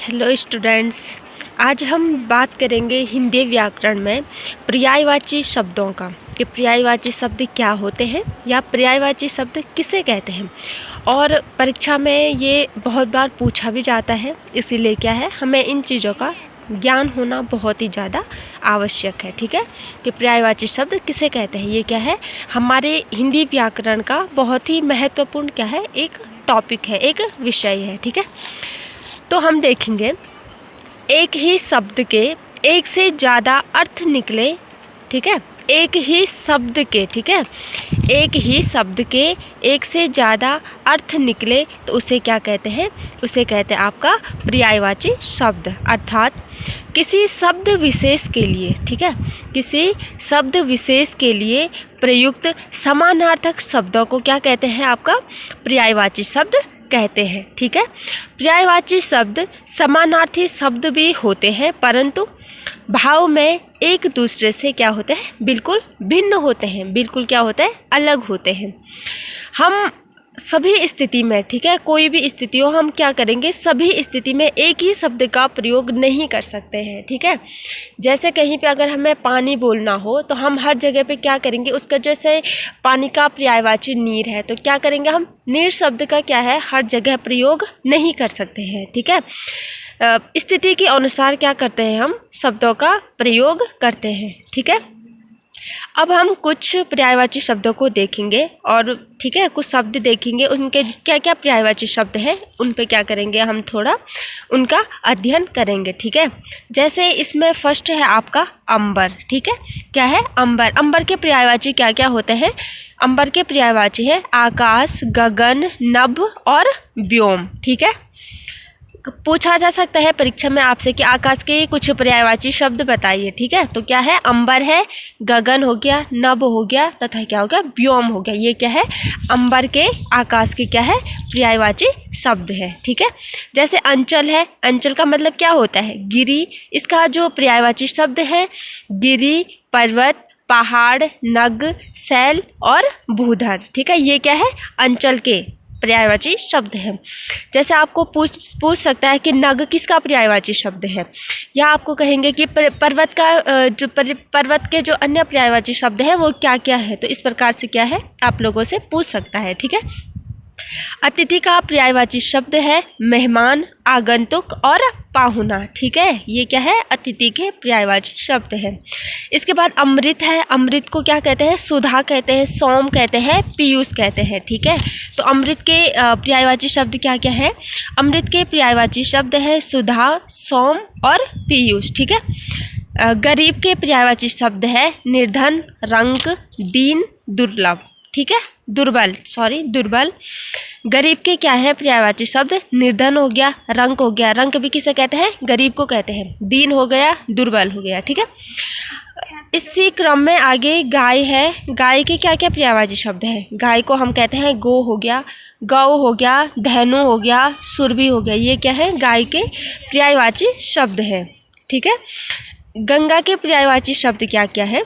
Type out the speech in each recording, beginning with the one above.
Hello students, आज हम बात करेंगे हिंदी व्याकरण में पर्यायवाची शब्दों का कि पर्यायवाची शब्द क्या होते हैं या पर्यायवाची शब्द किसे कहते हैं। और परीक्षा में ये बहुत बार पूछा भी जाता है, इसीलिए क्या है हमें इन चीज़ों का ज्ञान होना बहुत ही ज़्यादा आवश्यक है। ठीक है, कि पर्यायवाची शब्द किसे कहते हैं, ये क्या है हमारे हिंदी व्याकरण का बहुत ही महत्वपूर्ण क्या है एक टॉपिक है, एक विषय है। ठीक है, तो हम देखेंगे एक ही शब्द के एक से ज़्यादा अर्थ निकले। ठीक है, एक ही शब्द के, ठीक है, एक ही शब्द के एक से ज़्यादा अर्थ निकले तो उसे क्या कहते हैं, उसे कहते हैं आपका पर्यायवाची शब्द। अर्थात किसी शब्द विशेष के लिए, ठीक है, किसी शब्द विशेष के लिए प्रयुक्त समानार्थक शब्दों को क्या कहते हैं, आपका पर्यायवाची शब्द कहते हैं। ठीक है, पर्यायवाची शब्द समानार्थी शब्द भी होते हैं, परंतु भाव में एक दूसरे से क्या होते हैं, बिल्कुल भिन्न होते हैं, बिल्कुल क्या होता है, अलग होते हैं। हम सभी स्थिति में, ठीक है, कोई भी स्थिति हो, हम क्या करेंगे, सभी स्थिति में एक ही शब्द का प्रयोग नहीं कर सकते हैं। ठीक है, जैसे कहीं पे अगर हमें पानी बोलना हो तो हम हर जगह पे क्या करेंगे, उसका जैसे पानी का पर्यायवाची नीर है तो क्या करेंगे, हम नीर शब्द का क्या है हर जगह प्रयोग नहीं कर सकते हैं। ठीक है, स्थिति के अनुसार क्या करते हैं, हम शब्दों का प्रयोग करते हैं। ठीक है, अब हम कुछ पर्यायवाची शब्दों को देखेंगे और ठीक है कुछ शब्द देखेंगे, उनके क्या क्या पर्यायवाची शब्द हैं उन पे क्या करेंगे, हम थोड़ा उनका अध्ययन करेंगे। ठीक है, जैसे इसमें फर्स्ट है आपका अंबर। ठीक है, क्या है अंबर। अंबर के पर्यायवाची क्या क्या होते हैं, अंबर के पर्यायवाची है आकाश, गगन, नभ और व्योम। ठीक है, पूछा जा सकता है परीक्षा में आपसे कि आकाश के कुछ पर्यायवाची शब्द बताइए। ठीक है, तो क्या है, अंबर है, गगन हो गया, नभ हो गया तथा क्या हो गया, व्योम हो गया। ये क्या है, अंबर के, आकाश के क्या है पर्यायवाची शब्द है। ठीक है, जैसे अंचल है, अंचल का मतलब क्या होता है, गिरी। इसका जो पर्यायवाची शब्द है गिरी, पर्वत, पहाड़, नग, शैल और भूधर। ठीक है, ये क्या है अंचल के पर्यायवाची शब्द है। जैसे आपको पूछ सकता है कि नग किसका पर्यायवाची शब्द है, या आपको कहेंगे कि पर्वत का जो पर्वत के जो अन्य पर्यायवाची शब्द है वो क्या क्या है, तो इस प्रकार से क्या है आप लोगों से पूछ सकता है। ठीक है, अतिथि का पर्यायवाची शब्द है मेहमान, आगंतुक और पाहुना। ठीक है, ये क्या है अतिथि के पर्यायवाची शब्द है। इसके बाद अमृत है, अमृत को क्या कहते हैं, सुधा कहते हैं, सोम कहते हैं, पीयूष कहते हैं। ठीक है, तो अमृत के पर्यायवाची शब्द क्या क्या है, अमृत के पर्यायवाची शब्द है सुधा, सोम और पीयूष। ठीक है, गरीब के पर्यायवाची शब्द है निर्धन, रंक, दीन, दुर्लभ। ठीक है, दुर्बल। गरीब के क्या है पर्यायवाची शब्द, निर्धन हो गया, रंक हो गया, रंक भी किसे कहते हैं, गरीब को कहते हैं, दीन हो गया, दुर्बल हो गया। ठीक है, इसी क्रम में आगे गाय है, गाय के क्या क्या पर्यायवाची शब्द है, गाय को हम कहते हैं गो हो गया, गौ हो गया, धेनु हो गया, सुरभि हो गया। ये क्या है गाय के पर्यायवाची शब्द है। ठीक है, गंगा के पर्यायवाची शब्द क्या क्या है,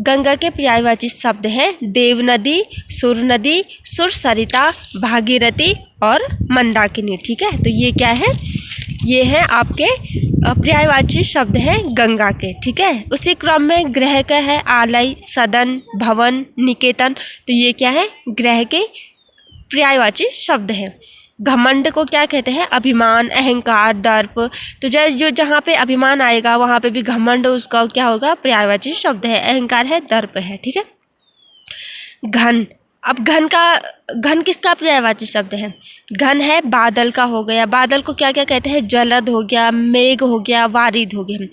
गंगा के पर्यायवाची शब्द हैं देव नदी, सुर नदी, सुर सरिता, भागीरथी और मंदाकिनी। ठीक है, तो ये क्या है, ये हैं आपके पर्यायवाची शब्द हैं गंगा के। ठीक है, उसी क्रम में ग्रह का है आलय, सदन, भवन, निकेतन। तो ये क्या है ग्रह के पर्यायवाची शब्द हैं। घमंड को क्या कहते हैं, अभिमान, अहंकार, दर्प। तो जो जहाँ पे अभिमान आएगा वहाँ पे भी घमंड उसका क्या होगा पर्यायवाची शब्द है, अहंकार है, दर्प है। ठीक है, घन। अब घन किसका पर्यायवाची शब्द है, घन है बादल का हो गया, बादल को क्या क्या कहते हैं, जलद हो गया, मेघ हो गया, वारिद हो गया।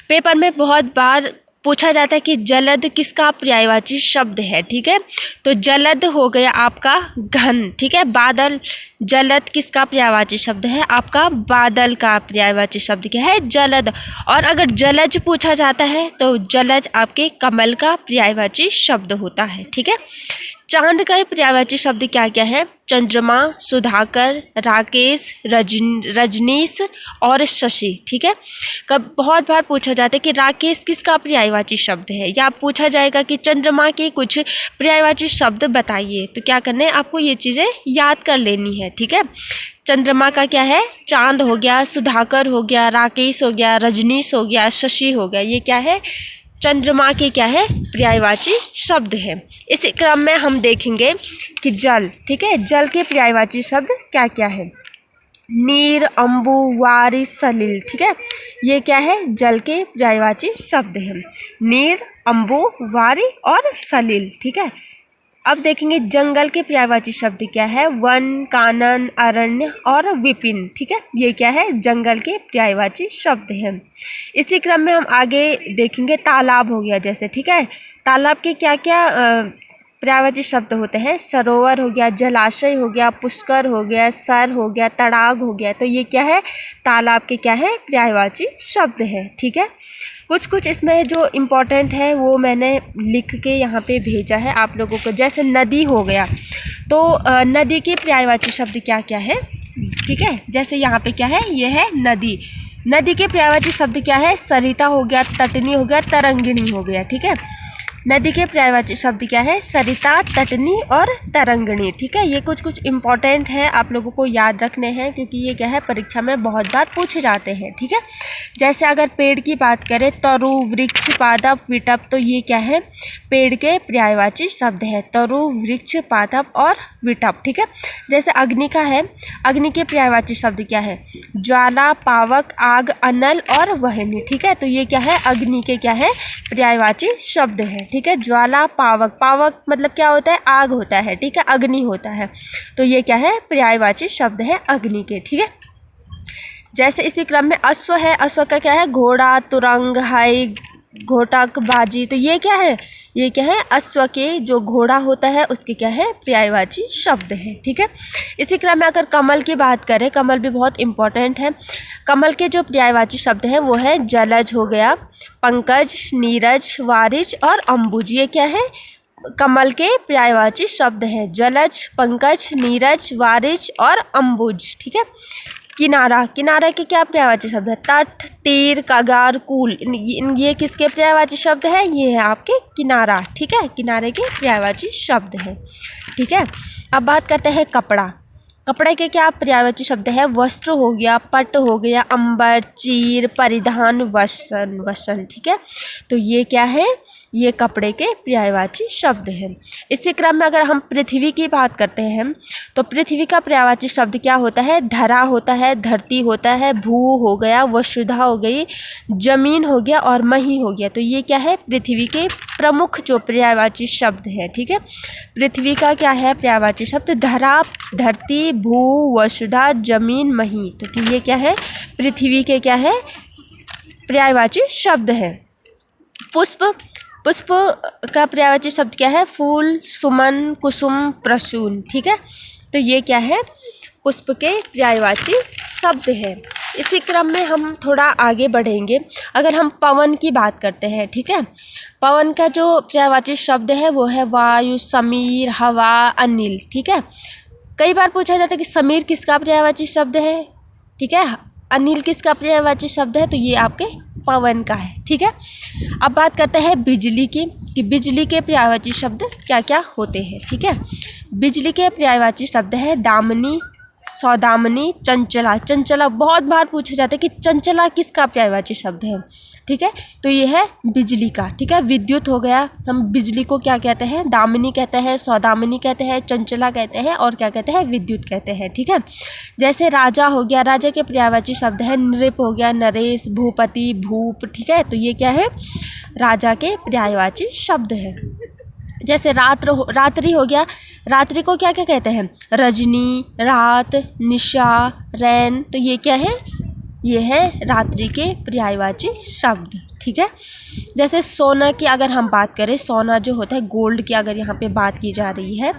पेपर में बहुत बार पूछा जाता है कि जलद किसका पर्यायवाची शब्द है। ठीक है, तो जलद हो गया आपका घन। ठीक है, बादल, जलद किसका पर्यायवाची शब्द है, आपका बादल का पर्यायवाची शब्द क्या है, जलद। और अगर जलज पूछा जाता है तो जलज आपके कमल का पर्यायवाची शब्द होता है। ठीक है, चांद का पर्यायवाची शब्द क्या क्या है, चंद्रमा, सुधाकर, राकेश, रजनीश और शशि। ठीक है, कब बहुत बार पूछा जाता है कि राकेश किसका पर्यायवाची शब्द है, या पूछा जाएगा कि चंद्रमा के कुछ पर्यायवाची शब्द बताइए। तो क्या करना है, आपको ये चीज़ें याद कर लेनी है। ठीक है, चंद्रमा का क्या है, चांद हो गया, सुधाकर हो गया, राकेश हो गया, रजनीश हो गया, शशि हो गया। ये क्या है, चंद्रमा के क्या है, पर्यायवाची शब्द है। इसी क्रम में हम देखेंगे कि जल। ठीक है, जल के पर्यायवाची शब्द क्या क्या है। नीर, अम्बु, वारी, सलिल। ठीक है, ये क्या है, जल के पर्यायवाची शब्द हैं। नीर, अम्बु, वारी और सलिल। ठीक है, अब देखेंगे जंगल के पर्यायवाची शब्द क्या है। वन, कानन, अरण्य और विपिन। ठीक है, ये क्या है, जंगल के पर्यायवाची शब्द हैं। इसी क्रम में हम आगे देखेंगे तालाब हो गया जैसे। ठीक है, तालाब के क्या क्या पर्यायवाची शब्द होते हैं। सरोवर हो गया, जलाशय हो गया, पुष्कर हो गया, सर हो गया, तड़ाग हो गया। तो ये क्या है, तालाब के क्या है, पर्यायवाची शब्द है। ठीक है, कुछ कुछ इसमें जो इम्पोर्टेंट है वो मैंने लिख के यहाँ पे भेजा है आप लोगों को। जैसे नदी हो गया, तो नदी के पर्यायवाची शब्द क्या क्या है। ठीक है, जैसे यहाँ पे क्या है, ये है नदी। नदी के पर्यायवाची शब्द क्या है, सरिता हो गया, तटनी हो गया, तरंगिणी हो गया। ठीक है, नदी के पर्यायवाची शब्द क्या है, सरिता, तटनी और तरंगिणी। ठीक है, ये कुछ कुछ इम्पॉर्टेंट है, आप लोगों को याद रखने हैं, क्योंकि ये क्या है, परीक्षा में बहुत बार पूछे जाते हैं। ठीक है, जैसे अगर पेड़ की बात करें, तरु, वृक्ष, पादप, विटप, तो ये क्या है, पेड़ के पर्यायवाची शब्द है। तरु, वृक्ष, पादप और विटप। ठीक है, जैसे अग्नि का है, अग्नि के पर्यायवाची शब्द क्या है, ज्वाला, पावक, आग, अनल और वहनी। ठीक है, तो ये क्या है, अग्नि के क्या है, पर्यायवाची शब्द है। ठीक है, ज्वाला, पावक, पावक मतलब क्या होता है, आग होता है। ठीक है, अग्नि होता है, तो ये क्या है, पर्यायवाची शब्द है अग्नि के। ठीक है, जैसे इसी क्रम में अश्व है, अश्व का क्या है, घोड़ा, तुरंग, हाई, घोटक, बाजी। तो ये क्या है, ये क्या है, अश्व के जो घोड़ा होता है उसके क्या है, पर्यायवाची शब्द है। ठीक है, इसी क्रम में अगर कमल की बात करें, कमल भी बहुत इंपॉर्टेंट है। कमल के जो पर्यायवाची शब्द हैं वो है जलज हो गया, पंकज, नीरज, वारिज और अम्बुज। ये क्या है, कमल के पर्यायवाची शब्द हैं, जलज, पंकज, नीरज, वारिज और अम्बुज। ठीक है, किनारा, किनारा के क्या पर्यायवाची शब्द है, तट, तीर, कगार, कूल। ये किसके पर्यायवाची शब्द है, ये है आपके किनारा। ठीक है, किनारे के पर्यायवाची शब्द है। ठीक है, अब बात करते हैं कपड़ा। कपड़े के क्या पर्यायवाची शब्द है, वस्त्र हो गया, पट हो गया, अंबर, चीर, परिधान, वसन, वसन। ठीक है, तो ये क्या है, ये कपड़े के पर्यायवाची शब्द हैं। इसी क्रम में अगर हम पृथ्वी की बात करते हैं, तो पृथ्वी का पर्यायवाची शब्द क्या होता है, धरा होता है, धरती होता है, भू हो गया, वसुधा हो गई, जमीन हो गया और मही हो गया। तो ये क्या है, पृथ्वी के प्रमुख जो पर्यायवाची शब्द है। ठीक है, पृथ्वी का क्या है पर्यायवाची शब्द, धरा, धरती, भू, वसुधा, जमीन, मही। तो ये क्या है, पृथ्वी के क्या है, पर्यायवाची शब्द है। पुष्प, पुष्प का पर्यायवाची शब्द क्या है, फूल, सुमन, कुसुम, प्रसून। ठीक है, तो ये क्या है, पुष्प के पर्यायवाची शब्द है। इसी क्रम में हम थोड़ा आगे बढ़ेंगे। अगर हम पवन की बात करते हैं, ठीक है, पवन का जो पर्यायवाची शब्द है वो है वायु, समीर, हवा, अनिल। ठीक है, कई बार पूछा जाता है कि समीर किसका पर्यायवाची शब्द है, ठीक है, अनिल किसका पर्यायवाची शब्द है, तो ये आपके पवन का है। ठीक है, अब बात करते हैं बिजली की, कि बिजली के पर्यायवाची शब्द क्या क्या होते हैं। ठीक है, बिजली के पर्यायवाची शब्द है दामिनी, सौदामिनी, चंचला। चंचला बहुत बार पूछा जाता है कि चंचला किसका पर्यायवाची शब्द है। ठीक है, तो ये है बिजली का। ठीक है, विद्युत हो गया, हम बिजली को क्या कहते हैं, दामिनी कहते हैं, सौदामिनी कहते हैं, चंचला कहते हैं और क्या कहते हैं, विद्युत कहते हैं। ठीक है, जैसे राजा हो गया, राजा के पर्यायवाची शब्द है नृप हो गया, नरेश, भूपति, भूप। ठीक है, तो ये क्या है, राजा के पर्यायवाची शब्द है। जैसे रात्रि हो गया, रात्रि को क्या क्या कहते हैं, रजनी, रात, निशा, रैन। तो ये क्या है, ये है रात्रि के पर्यायवाची शब्द। ठीक है, जैसे सोना की अगर हम बात करें, सोना जो होता है, गोल्ड की अगर यहाँ पे बात की जा रही है,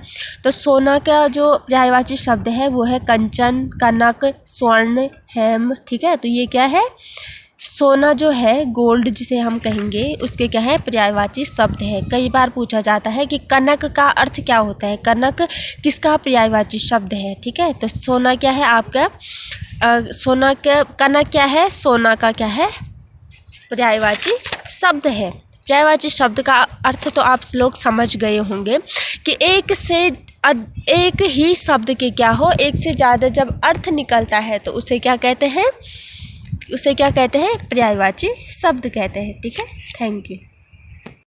तो सोना का जो पर्यायवाची शब्द है वो है कंचन, कनक, स्वर्ण, हेम। ठीक है, तो ये क्या है, सोना जो है, गोल्ड जिसे हम कहेंगे, उसके क्या है, पर्यायवाची शब्द है। कई बार पूछा जाता है कि कनक का अर्थ क्या होता है, कनक किसका पर्यायवाची शब्द है। ठीक है, तो सोना क्या है आपका, सोना का, कनक क्या है, सोना का क्या है, पर्यायवाची शब्द है। पर्यायवाची शब्द का अर्थ तो आप लोग समझ गए होंगे कि एक ही शब्द के क्या हो, एक से ज़्यादा जब अर्थ निकलता है तो उसे क्या कहते हैं, पर्यायवाची शब्द कहते हैं। ठीक है, थैंक यू।